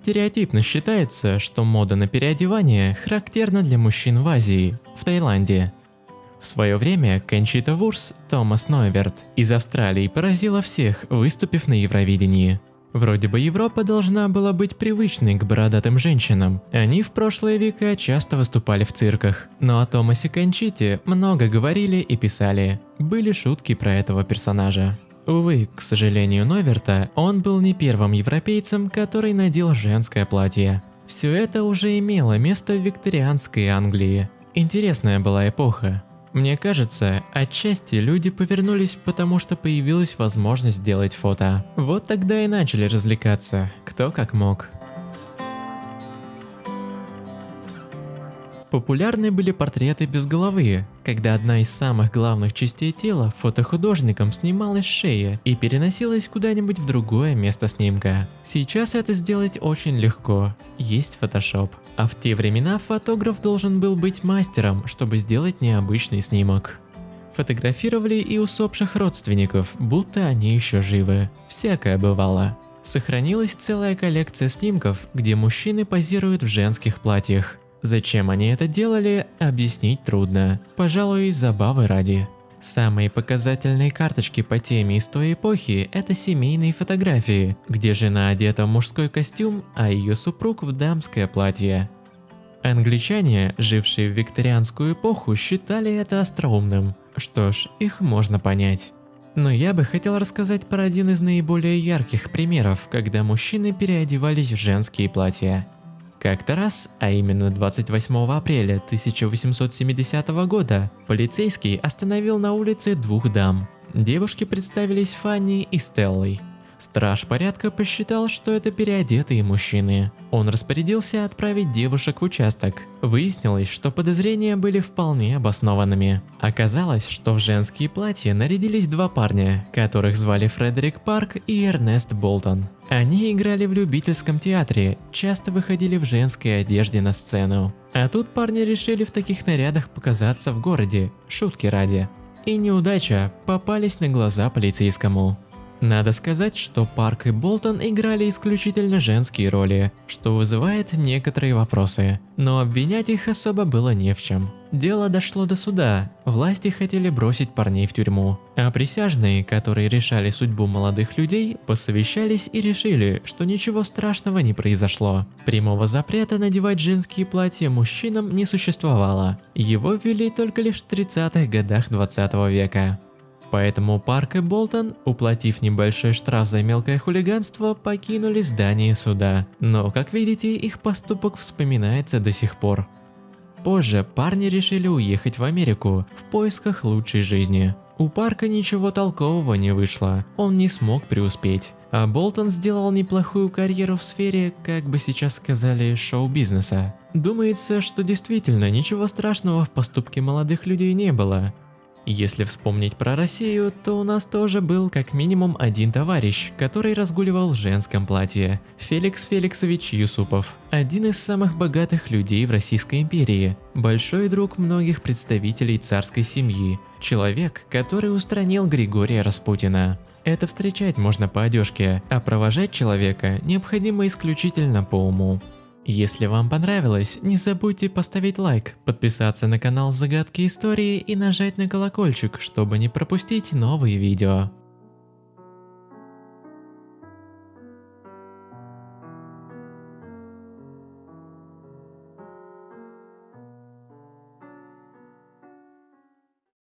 Стереотипно считается, что мода на переодевание характерна для мужчин в Азии, в Таиланде. В свое время Кончита Вурст Томас Нойверт из Австралии поразила всех, выступив на Евровидении. Вроде бы Европа должна была быть привычной к бородатым женщинам. Они в прошлые века часто выступали в цирках. Но о Томасе Кончите много говорили и писали. Были шутки про этого персонажа. Увы, к сожалению Нойверта, он был не первым европейцем, который надел женское платье. Все это уже имело место в викторианской Англии. Интересная была эпоха. Мне кажется, отчасти люди повернулись, потому что появилась возможность делать фото. Вот тогда и начали развлекаться, кто как мог. Популярны были портреты без головы, когда одна из самых главных частей тела фотохудожником снималась шея и переносилась куда-нибудь в другое место снимка. Сейчас это сделать очень легко, есть Photoshop. А в те времена фотограф должен был быть мастером, чтобы сделать необычный снимок. Фотографировали и усопших родственников, будто они еще живы. Всякое бывало. Сохранилась целая коллекция снимков, где мужчины позируют в женских платьях. Зачем они это делали, объяснить трудно. Пожалуй, забавы ради. Самые показательные карточки по теме из той эпохи – это семейные фотографии, где жена одета в мужской костюм, а ее супруг в дамское платье. Англичане, жившие в викторианскую эпоху, считали это остроумным. Что ж, их можно понять. Но я бы хотел рассказать про один из наиболее ярких примеров, когда мужчины переодевались в женские платья. Как-то раз, а именно 28 апреля 1870 года, полицейский остановил на улице двух дам. Девушки представились Фанни и Стеллой. Страж порядка посчитал, что это переодетые мужчины. Он распорядился отправить девушек в участок. Выяснилось, что подозрения были вполне обоснованными. Оказалось, что в женские платья нарядились два парня, которых звали Фредерик Парк и Эрнест Болтон. Они играли в любительском театре, часто выходили в женской одежде на сцену. А тут парни решили в таких нарядах показаться в городе, шутки ради. И неудача, попались на глаза полицейскому. Надо сказать, что Парк и Болтон играли исключительно женские роли, что вызывает некоторые вопросы, но обвинять их особо было не в чем. Дело дошло до суда, власти хотели бросить парней в тюрьму, а присяжные, которые решали судьбу молодых людей, посовещались и решили, что ничего страшного не произошло. Прямого запрета надевать женские платья мужчинам не существовало, его ввели только лишь в 30-х годах 20 века. Поэтому Парк и Болтон, уплатив небольшой штраф за мелкое хулиганство, покинули здание суда. Но, как видите, их поступок вспоминается до сих пор. Позже парни решили уехать в Америку в поисках лучшей жизни. У Парка ничего толкового не вышло, он не смог преуспеть. А Болтон сделал неплохую карьеру в сфере, как бы сейчас сказали, шоу-бизнеса. Думается, что действительно ничего страшного в поступке молодых людей не было. Если вспомнить про Россию, то у нас тоже был как минимум один товарищ, который разгуливал в женском платье. Феликс Феликсович Юсупов, один из самых богатых людей в Российской империи, большой друг многих представителей царской семьи, человек, который устранил Григория Распутина. Это встречать можно по одежке, а провожать человека необходимо исключительно по уму. Если вам понравилось, не забудьте поставить лайк, подписаться на канал Загадки Истории и нажать на колокольчик, чтобы не пропустить новые видео.